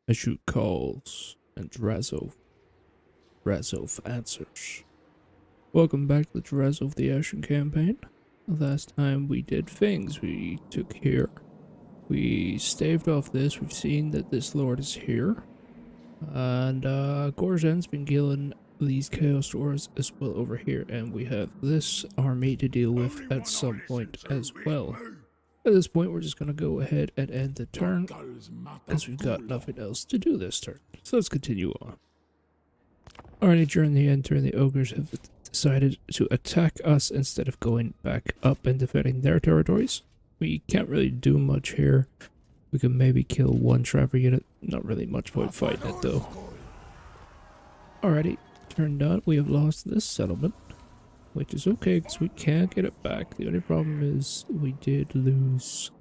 Ashut calls, and Drazhoath answers. Welcome back to the Drazhoath The Ashen campaign. Last time we did things. We took here. We staved off this. We've seen that this lord is here. And Gorazin's been killing these chaos dwarves as well over here. And we have this army to deal with at some point as well. At this point, we're just going to go ahead and end the turn, as we've got nothing else to do this turn. So let's continue on. Already during the end turn, the ogres have decided to attack us instead of going back up and defending their territories. We can't really do much here. We can maybe kill one trapper unit. Not really much point fighting it though. Alrighty, turn done. We have lost this settlement, which is okay because we can't get it back. The only problem is we did lose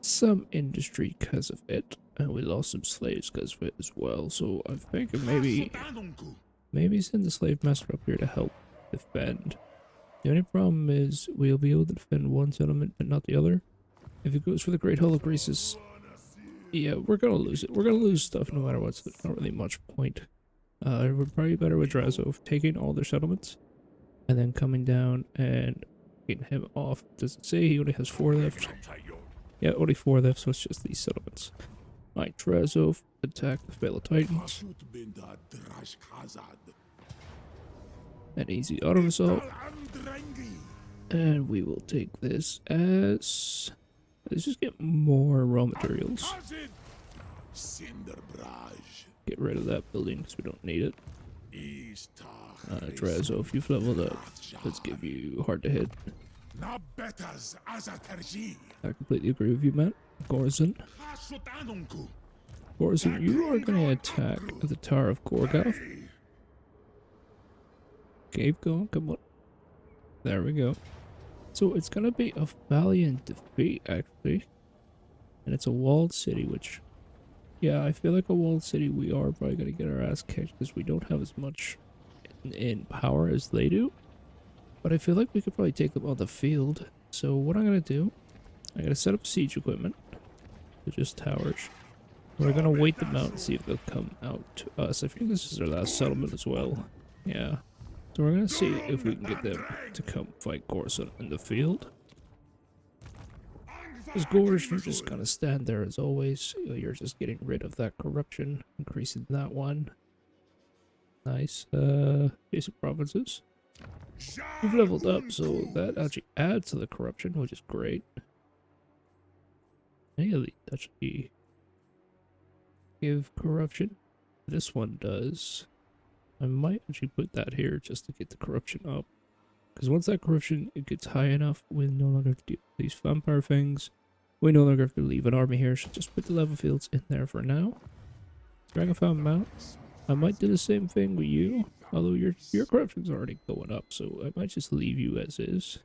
some industry because of it, and we lost some slaves because of it as well. So I think maybe send the slave master up here to help defend. The only problem is we'll be able to defend one settlement but not the other. If it goes for the Great Hall of Graces, yeah, we're gonna lose it. We're gonna lose stuff no matter what, so there's not really much point. We're probably better with Drazhoath taking all their settlements and then coming down and getting him off. Does it say he only has 4 left? Yeah, only 4 left, so it's just these settlements. Alright, Drazhoath, attack the fellow titans. An easy auto assault. And we will take this as... let's just get more raw materials. Get rid of that building because we don't need it. Drazhoath, you've leveled up. Let's give you hard to hit. I completely agree with you, Matt. Gorazin. Gorazin, you are going to attack the Tower of Gorgoth. Keep going, come on. There we go. So it's going to be a valiant defeat, actually. And it's a walled city, which... yeah, I feel like a walled city we are probably going to get our ass kicked because we don't have as much in power as they do. But I feel like we could probably take them on the field. So what I'm going to do, I'm going to set up siege equipment. They're just towers. We're going to wait them out and see if they'll come out to us. I think this is our last settlement as well. Yeah. So we're going to see if we can get them to come fight Gorazin in the field. Because Gorge, you're just going to stand there as always. You're just getting rid of that corruption. Increasing that one. Nice. Basic provinces. We've leveled up, so that actually adds to the corruption, which is great. Any of these actually give corruption. This one does. I might actually put that here just to get the corruption up. Because once that corruption it gets high enough, we no longer have to deal with these vampire things. We no longer have to leave an army here, so just put the level fields in there for now. Dragonfire Mount. I might do the same thing with you. Although your corruption's already going up, so I might just leave you as is.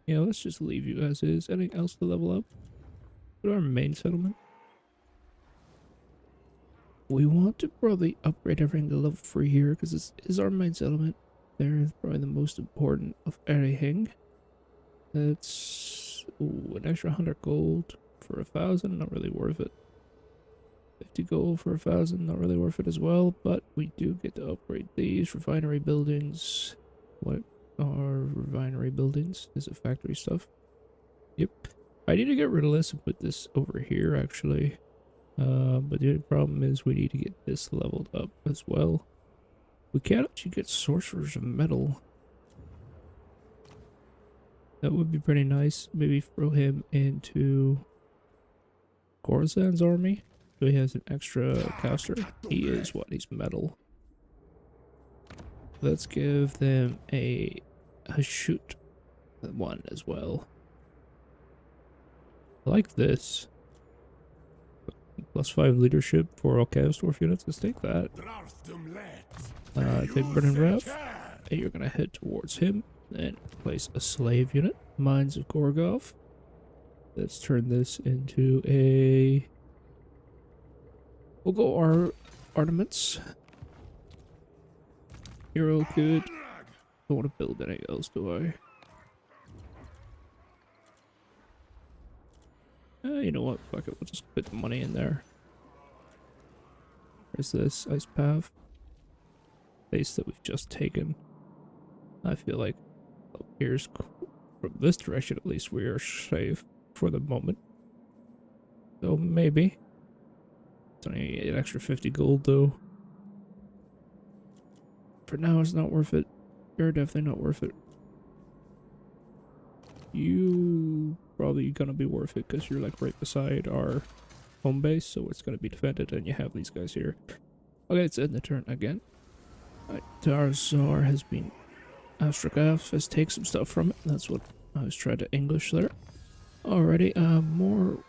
Yeah, let's just leave you as is. Anything else to level up? Put our main settlement. We want to probably upgrade everything to level 3 here, because this is our main settlement. They're probably the most important of everything. That's an extra 100 gold for 1,000, not really worth it. 50 gold for 1,000, not really worth it as well, but we do get to upgrade these refinery buildings. What are refinery buildings? Is it factory stuff? Yep. I need to get rid of this and put this over here actually. But the only problem is we need to get this leveled up as well. We can't actually get sorcerers of metal. That would be pretty nice. Maybe throw him into Gorazin's army. So he has an extra caster. He is what? He's metal. Let's give them a shoot one as well. I like this. +5 leadership for all chaos dwarf units. Let's take that. Take Brennan Ref. And you're gonna head towards him and place a slave unit. Mines of Gorgoth. Let's turn this into a... we'll go our ornaments. Hero good. Don't want to build anything else, do I? You know what? Fuck it. We'll just put the money in there. Where's this ice path? Place that we've just taken. I feel like up here's from this direction at least we are safe for the moment. So maybe. It's only an extra 50 gold though. For now it's not worth it. You're definitely not worth it. You probably gonna be worth it because you're like right beside our home base, so it's gonna be defended and you have these guys here. Okay, it's in the turn again. Alright, Drazhoath has been Astrogaf has taken some stuff from it. That's what I was trying to English there. Alrighty, more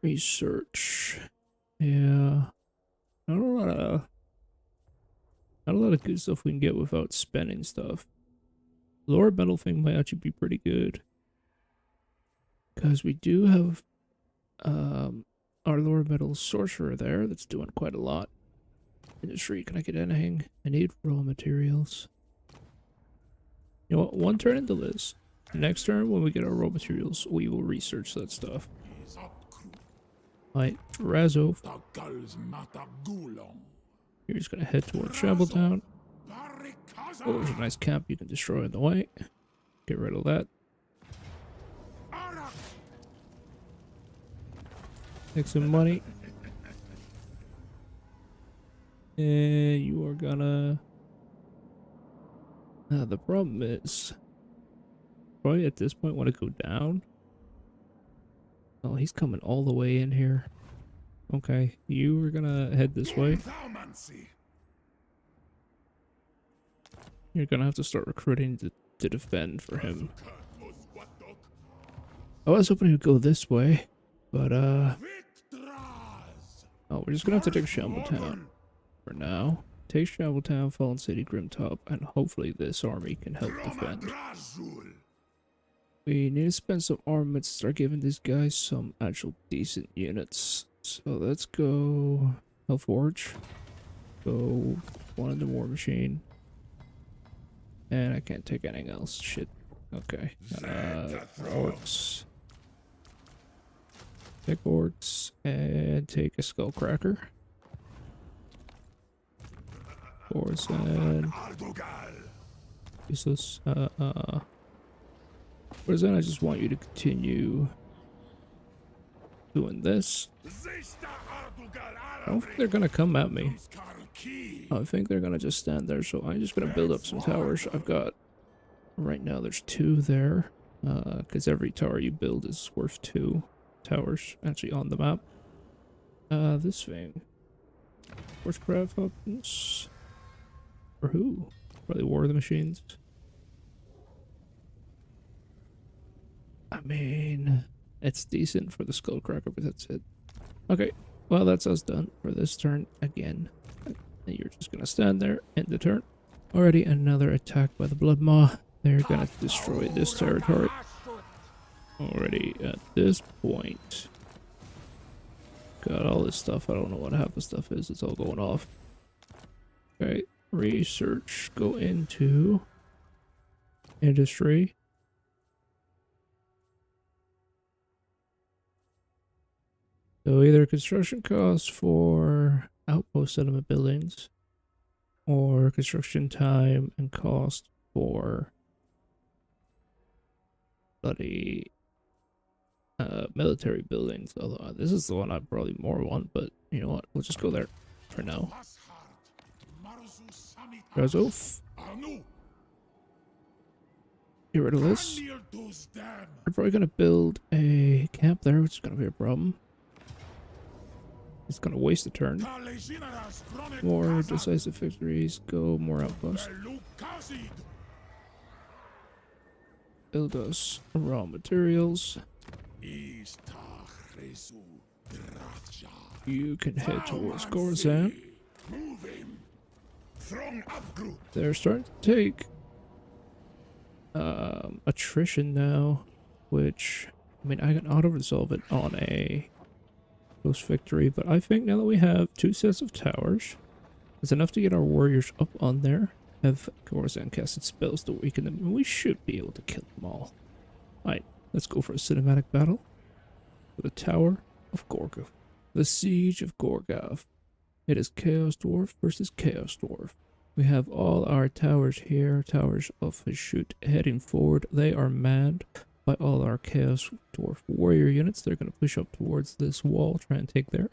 research. Yeah. Not a lot of good stuff we can get without spending stuff. Lower metal thing might actually be pretty good. Because we do have our lower metal sorcerer there that's doing quite a lot. Industry, can I get anything? I need raw materials. You know what? One turn into this. Next turn, when we get our raw materials, we will research that stuff. Alright, Drazhoath. You're just gonna head towards Shambletown. Oh, there's a nice camp you can destroy on the way. Get rid of that. Take some money. And you are gonna... the problem is... probably at this point want to go down. Oh, he's coming all the way in here. Okay, you are gonna head this way. You're gonna have to start recruiting to defend for him. I was hoping he would go this way, but oh, we're just gonna have to take Shambletown for now. Take Shambletown, Fallen City, Grimtop, and hopefully this army can help defend. We need to spend some armaments to start giving these guys some actual decent units. So let's go Hellforge. Go one in the War Machine. And I can't take anything else. Shit. Okay. Orcs. Take orcs and take a Skullcracker. Gorazin. Useless. Gorazin, I just want you to continue doing this. I don't think they're gonna come at me. I think they're gonna just stand there, so I'm just gonna build up some towers. I've got, right now there's 2 there, because every tower you build is worth 2 towers actually on the map. This thing. Horse-craft options. For who? Probably War of the Machines. I mean, it's decent for the Skullcracker, but that's it. Okay, well that's us done for this turn again. And you're just gonna stand there, end the turn. Already another attack by the Blood Maw. They're gonna destroy this territory. Already at this point. Got all this stuff. I don't know what half the stuff is. It's all going off. Okay, research. Go into industry. So either construction costs for outpost settlement buildings or construction time and cost for bloody military buildings. Although this is the one I probably more want, but you know what? We'll just go there for now. Drazhoath. Get rid of this. We're probably gonna build a camp there, which is gonna be a problem. It's gonna waste a turn. More decisive victories. Go more outposts. Build us raw materials. You can head towards Gorazin. They're starting to take attrition now, which I mean I can auto resolve it on a close victory, but I think now that we have 2 sets of towers, it's enough to get our warriors up on there. Have Gorazin casted spells to weaken them, and we should be able to kill them all. Alright, let's go for a cinematic battle for the Tower of Gorgoth. The Siege of Gorgoth. It is Chaos Dwarf versus Chaos Dwarf. We have all our towers here, towers of his shoot heading forward. They are manned by all our Chaos Dwarf warrior units. They're going to push up towards this wall, try and take there.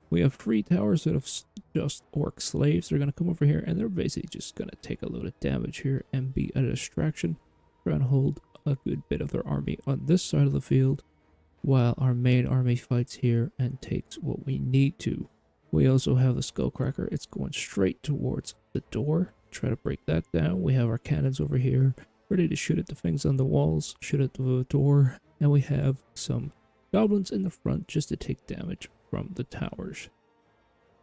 We have 3 towers that have just orc slaves. They're going to come over here and they're basically just going to take a load of damage here and be a distraction. Try and hold a good bit of their army on this side of the field while our main army fights here and takes what we need to. We also have the Skullcracker. It's going straight towards the door. Try to break that down. We have our cannons over here ready to shoot at the things on the walls, shoot at the door, and we have some goblins in the front just to take damage from the towers.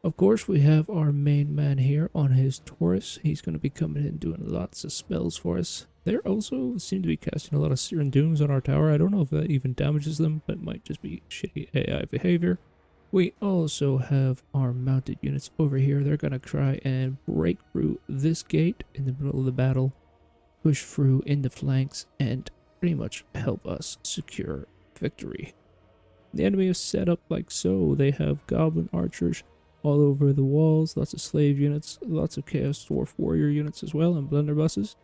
Of course, we have our main man here on his Taurus. He's going to be coming in doing lots of spells for us. They also seem to be casting a lot of Searing Dooms on our tower. I don't know if that even damages them, but it might just be shitty AI behavior. We also have our mounted units over here. They're going to try and break through this gate in the middle of the battle, push through in the flanks, and pretty much help us secure victory. The enemy is set up like so. They have goblin archers all over the walls, lots of slave units, lots of Chaos Dwarf warrior units as well, and blunderbusses.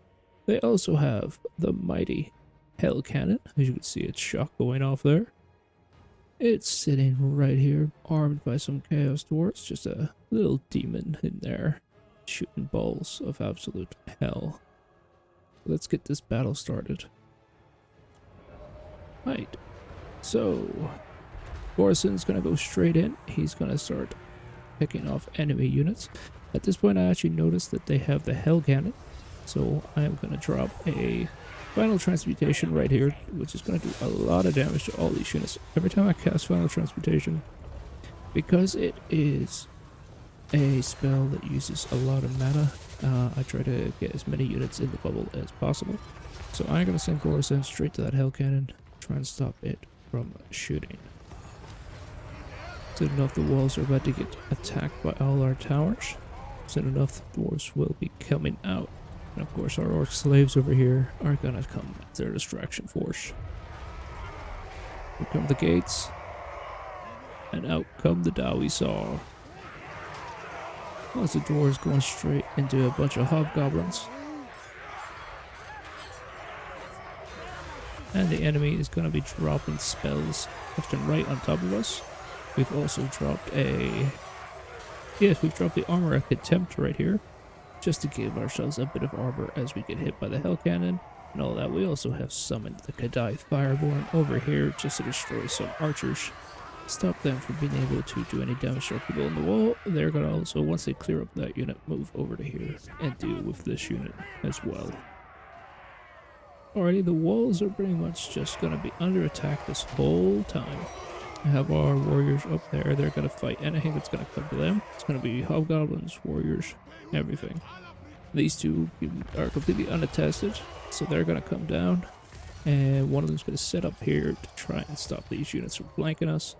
They also have the mighty Hell Cannon. As you can see, it's shock going off there. It's sitting right here, armed by some Chaos Dwarfs, just a little demon in there, shooting balls of absolute hell. Let's get this battle started. Right, so Gorazin's gonna go straight in. He's gonna start picking off enemy units. At this point, I actually noticed that they have the Hell Cannon, so I am gonna drop a Final Transmutation right here, which is going to do a lot of damage to all these units. Every time I cast Final Transmutation, because it is a spell that uses a lot of mana, I try to get as many units in the bubble as possible. So I'm going to send Gorazin straight to that Hell Cannon, try and stop it from shooting. Soon enough, the walls are about to get attacked by all our towers. Soon enough, the dwarves will be coming out. And of course, our orc slaves over here are gonna come as their distraction force. Here come the gates, and out come the Dowie Saw. Lots of dwarves going straight into a bunch of hobgoblins. And the enemy is gonna be dropping spells left and right on top of us. We've also dropped we've dropped the Armor of Contempt right here, just to give ourselves a bit of armor as we get hit by the Hell Cannon and all that. We also have summoned the Kadai Fireborn over here just to destroy some archers, stop them from being able to do any damage to our people on the wall. They're gonna also, once they clear up that unit, move over to here and deal with this unit as well. Alrighty, the walls are pretty much just gonna be under attack this whole time. I have our warriors up there. They're gonna fight anything that's gonna come to them. It's gonna be hobgoblins, warriors, everything. These two are completely unattested, so they're gonna come down, and one of them's gonna set up here to try and stop these units from flanking us,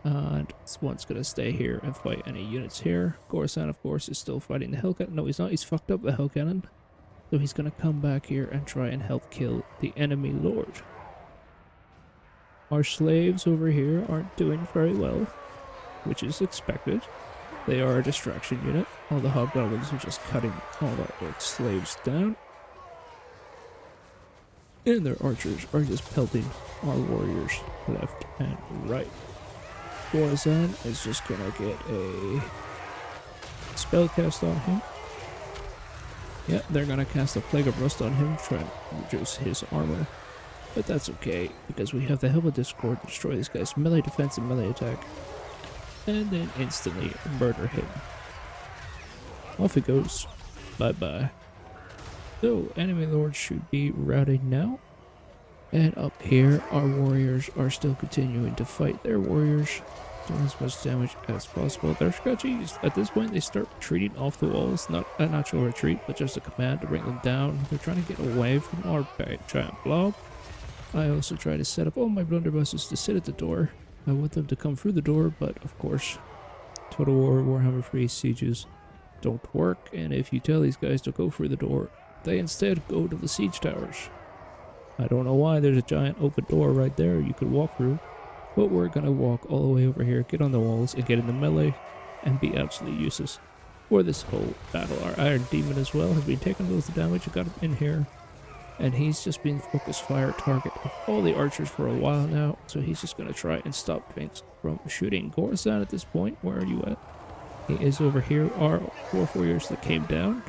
and one's gonna stay here and fight any units here. Gorazin, of course, is still fighting the Hell Cannon. No, he's not. He's fucked up the Hell Cannon, so he's gonna come back here and try and help kill the enemy lord. Our slaves over here aren't doing very well, which is expected. They are a distraction unit. All the hobgoblins are just cutting all the orc slaves down. And their archers are just pelting our warriors left and right. Gorazin is just gonna get a spell cast on him. Yeah, they're gonna cast a Plague of Rust on him, try and reduce his armor. But that's okay, because we have the Helm of Discord to destroy this guy's melee defense and melee attack, and then instantly murder him. Off he goes. Bye-bye. So, enemy lords should be routed now. And up here, our warriors are still continuing to fight their warriors, doing as much damage as possible. Their scratchies, at this point, they start retreating off the walls. Not an actual retreat, but just a command to bring them down. They're trying to get away from our giant blob. I also try to set up all my blunderbusses to sit at the door. I want them to come through the door, but of course, Total War, Warhammer 3 sieges don't work, and if you tell these guys to go through the door, they instead go to the siege towers. I don't know why. There's a giant open door right there you could walk through, but we're gonna walk all the way over here, get on the walls, and get in the melee, and be absolutely useless for this whole battle. Our Iron Demon as well has been taking loads of damage. I got him in here, and he's just been focus fire target of all the archers for a while now, so he's just going to try and stop things from shooting. Gorazin at this point, where are you at? He is over here. Our dwarf warriors that came down,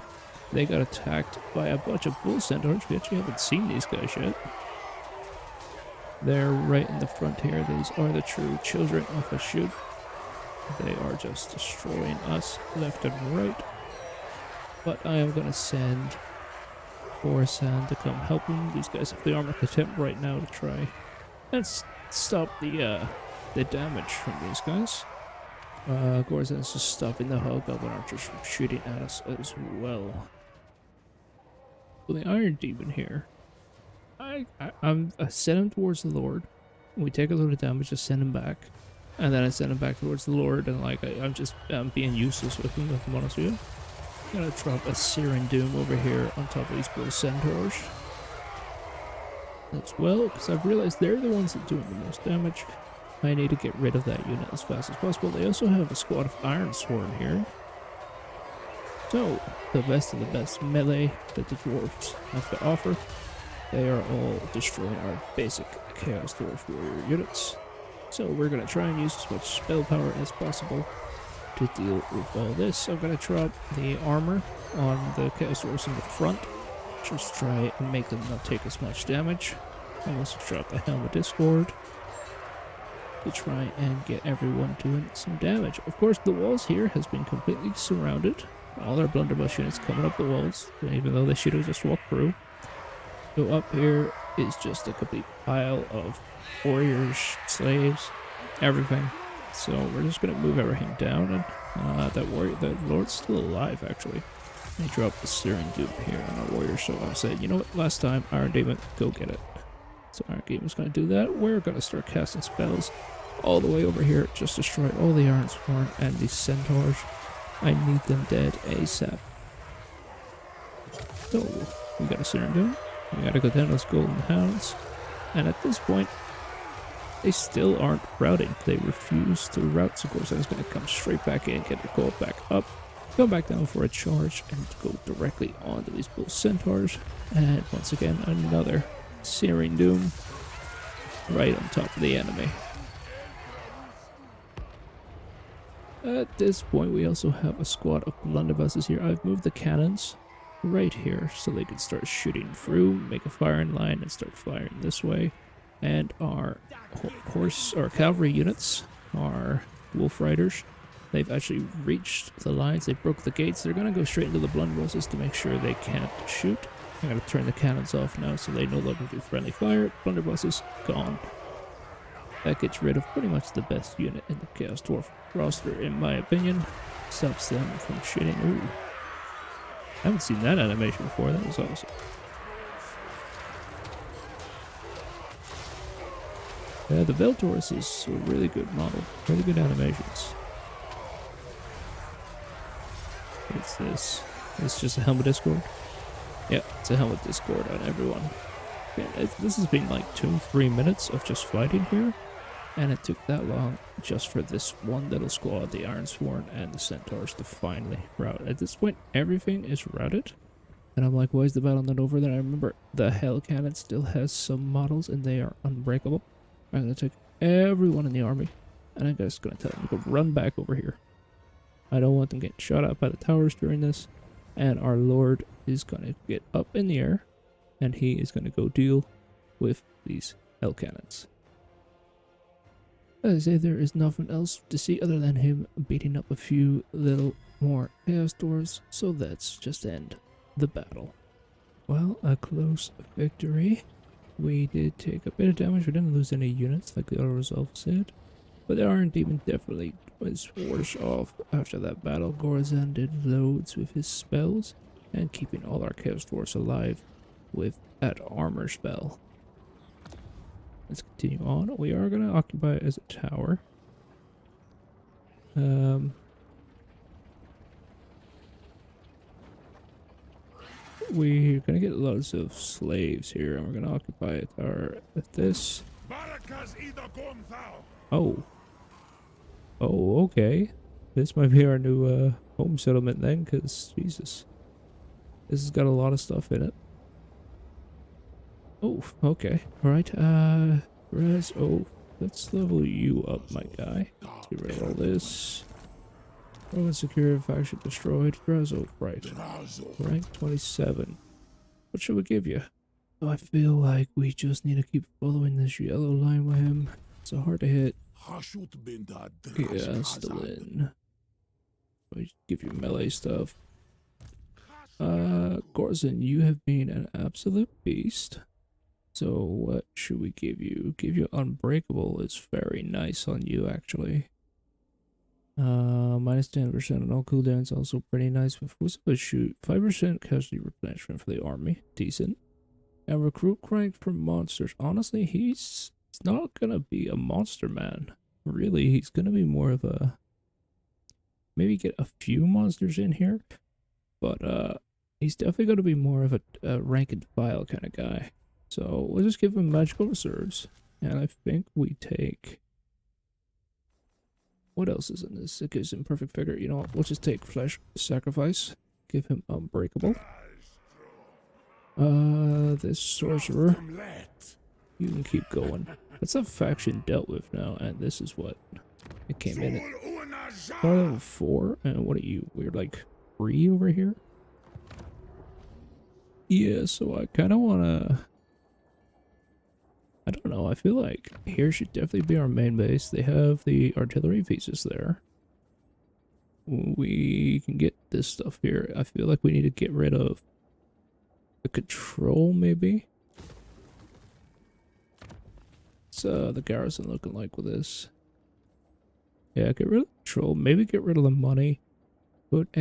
they got attacked by a bunch of bull centaurs. We actually haven't seen these guys yet. They're right in the front here. These are the true children of a shoot. They are just destroying us left and right. But I am going to send Gorazin to come help them. These guys have the armor contempt right now to try and stop the damage from these guys. Gorazin is just stopping the hobgoblin archers from shooting at us as well. So the Iron Demon here, I send him towards the Lord. We take a little damage to send him back, and then I send him back towards the Lord, and like I'm being useless with him, if I'm honest with you. I'm gonna drop a Searing Doom over here on top of these bull centaurs as well, because I've realized they're the ones that are doing the most damage. I need to get rid of that unit as fast as possible. They also have a squad of Iron Sworn here. So, the best of the best melee that the dwarfs have to offer. They are all destroying our basic Chaos Dwarf Warrior units. So we're going to try and use as much spell power as possible to deal with all this. So I'm going to drop the armor on the Chaos Dwarfs in the front. Just try and make them not take as much damage. I'll also drop the Helm of Discord to try and get everyone doing some damage. Of course, the walls here has been completely surrounded. All our blunderbuss units coming up the walls, even though they should have just walked through. So up here is just a complete pile of warriors, slaves, everything. So we're just gonna move everything down, and that lord's still alive actually. They dropped the Searing Doom here on our warriors, so I said, you know what, last time, Iron Demon, go get it. So Iron Demon's gonna do that. We're gonna start casting spells all the way over here, just destroy all the Iron Sworn and these centaurs. I need them dead ASAP. So we got a Searing Doom. We gotta go down those Golden Hounds. And at this point, they still aren't routing. They refuse to route, so Gorazin's gonna come straight back in, get their gold back up, go back down for a charge, and go directly onto these bull centaurs. And once again, another Searing Doom right on top of the enemy. At this point, we also have a squad of blunderbusses here. I've moved the cannons right here so they can start shooting through, make a firing line, and start firing this way. And our horse or cavalry units, our wolf riders, they've actually reached the lines. They broke the gates. They're gonna go straight into the blunderbusses to make sure they can't shoot. I'm gonna turn the cannons off now so they no longer do friendly fire. Blunderbusses gone. That gets rid of pretty much the best unit in the Chaos Dwarf roster, in my opinion. Stops them from shooting. Ooh. I haven't seen that animation before. That was awesome. Yeah, the Veltaurus is a really good model. Really good animations. What's this? It's just a Helm of Discord? Yeah, it's a Helm of Discord on everyone. Yeah, this has been like 2-3 minutes of just fighting here. And it took that long just for this one little squad, the Ironsworn and the Centaurs, to finally rout. At this point, everything is routed. And I'm like, why is the battle not over? Then I remember the Hell Cannon still has some models and they are unbreakable. I'm going to take everyone in the army. And I'm just going to tell them to go run back over here. I don't want them getting shot at by the towers during this. And our Lord is going to get up in the air. And he is going to go deal with these Hell Cannons. As I say, there is nothing else to see other than him beating up a few little more Chaos Dwarves, so let's just end the battle. Well, a close victory. We did take a bit of damage. We didn't lose any units, like the auto resolve said, but the Iron Demon definitely was worse off after that battle. Gorazin did loads with his spells, and keeping all our Chaos Dwarves alive with that armor spell. Let's continue on. We are going to occupy it as a tower. We're going to get lots of slaves here, and we're going to occupy a tower at this. Oh. Oh, okay. This might be our new home settlement then, because Jesus, this has got a lot of stuff in it. Oh, okay. Alright, Res, oh, let's level you up, my guy. Let's get rid of all this. Roman secure, faction destroyed. Drazhoath, right. Rank 27. What should we give you? Oh, I feel like we just need to keep following this yellow line with him. It's so hard to hit. Yeah, still in. We give you melee stuff. Gorazin, you have been an absolute beast. So what should we give you? Give you unbreakable is very nice on you actually. Minus 10% on all cooldowns, also pretty nice with what's a shoot. 5% casualty replenishment for the army, decent. And recruit crank for monsters. Honestly, he's not gonna be a monster man. Really, he's gonna be more of a maybe get a few monsters in here, but he's definitely gonna be more of a rank and file kind of guy. So we'll just give him magical reserves, and I think we take. What else is in this? It gives him perfect figure. You know what? We'll just take flesh sacrifice. Give him unbreakable. This sorcerer. You can keep going. That's a faction dealt with now, and this is what it came in at. Level 4, and what are you? We're like 3 over here. Yeah, so I kind of wanna. I don't know, I feel like here should definitely be our main base. They have the artillery pieces there. We can get this stuff here. I feel like we need to get rid of the control, maybe. What's the garrison looking like with this? Yeah, get rid of the control. Maybe get rid of the money. Put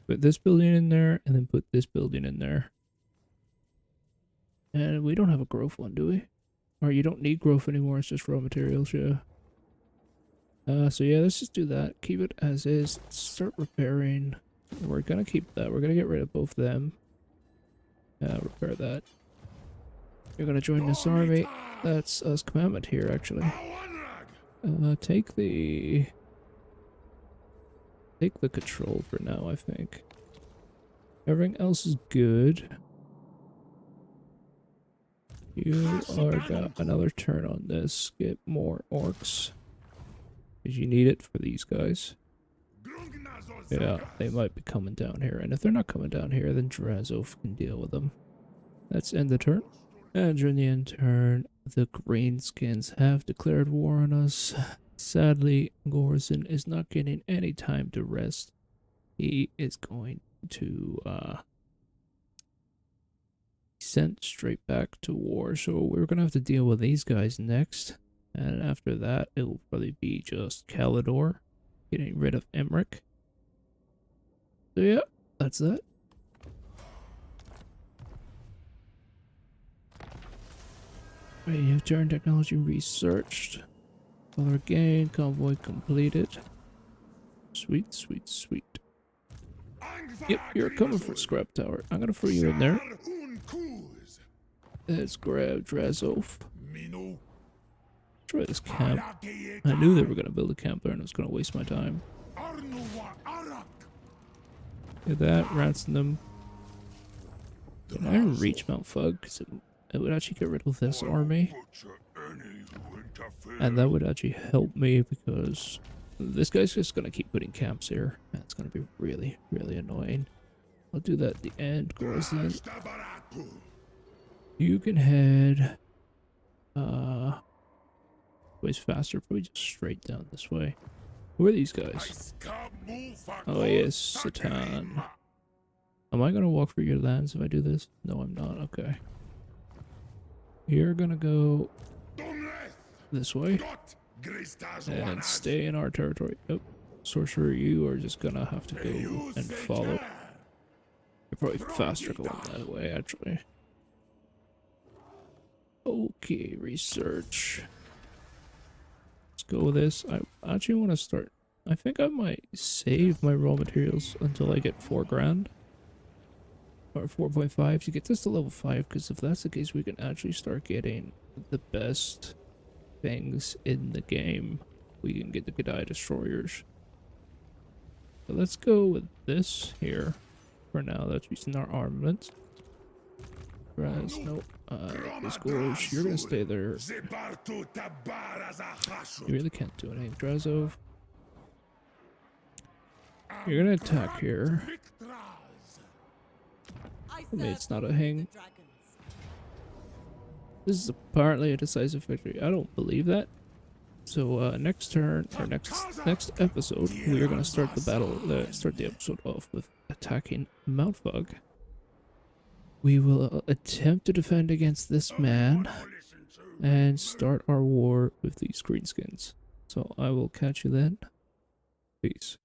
this building in there, and then put this building in there. And we don't have a growth one, do we? Or you don't need growth anymore, it's just raw materials, yeah. So yeah, let's just do that. Keep it as is. Start repairing. We're gonna keep that. We're gonna get rid of both of them. Repair that. You're gonna join this army. That's us commandment here, actually. Take the control for now, I think. Everything else is good. You are got another turn on this. Get more orcs. Because you need it for these guys. Yeah, they might be coming down here. And if they're not coming down here, then Drazhoath can deal with them. Let's end the turn. And during the end turn, the Greenskins have declared war on us. Sadly, Gorazin is not getting any time to rest. He is going to sent straight back to war, so we're gonna have to deal with these guys next, and after that it will probably be just Calidor getting rid of Emmerich. So yeah, that's that. Right, you have turn technology researched. Color gain, convoy completed. Sweet, sweet, sweet. Yep, you're coming for scrap tower. I'm gonna throw you in there. Let's grab Drazhoath. Try this camp. I knew they were gonna build a camp there and it was gonna waste my time. Get that, ransom them. Can I reach Mount Fug? Because it would actually get rid of this army. And that would actually help me because this guy's just gonna keep putting camps here. That's gonna be really, really annoying. I'll do that at the end, Gorazin. You can head ways faster, probably just straight down this way. Who are these guys? Oh yes, Satan. Am I gonna walk through your lands if I do this? No, I'm not. Okay. You're gonna go this way and stay in our territory. Oh, sorcerer, you are just gonna have to go and follow. You're probably faster going that way, actually. Okay, research. Let's go with this. I actually want to start. I think I might save my raw materials until I get 4 grand. Or 4.5 to get this to level 5, because if that's the case, we can actually start getting the best things in the game. we can get the G'day destroyers. So let's go with this here for now. That's using our armament. Raz, nope. This Gorge, you're gonna stay there. You really can't do anything. Drazhoath, you're gonna attack here. I mean, it's not a hang. This is apparently a decisive victory. I don't believe that. So next turn or next episode, we are gonna start the battle. Start the episode off with attacking Mount Fug. We will attempt to defend against this man and start our war with these greenskins. So I will catch you then. Peace.